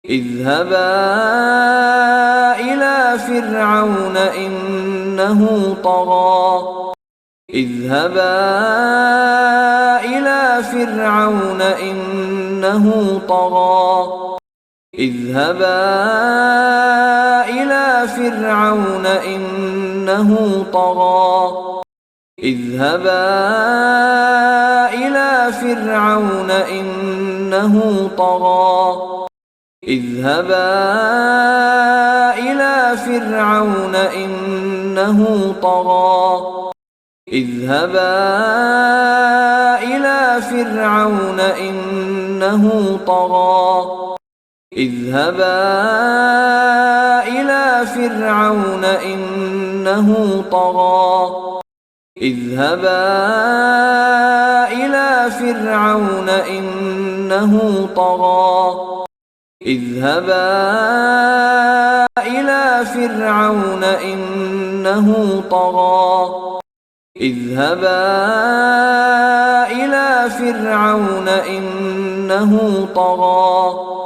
اذهبا إلى فرعون إنه طغى اذهبا إلى فرعون إنه طغى اذهبا إلى فرعون إنه طغى اذهبا إلى فرعون إنه طغى اذهبا إلى فرعون إنه طغى اذهبا إلى فرعون إنه طغى اذهبا إلى فرعون إنه طغى اذهبا إلى فرعون إنه طغى اذهبا إلى فرعون إنه طغى اذهبا إلى فرعون إنه طغى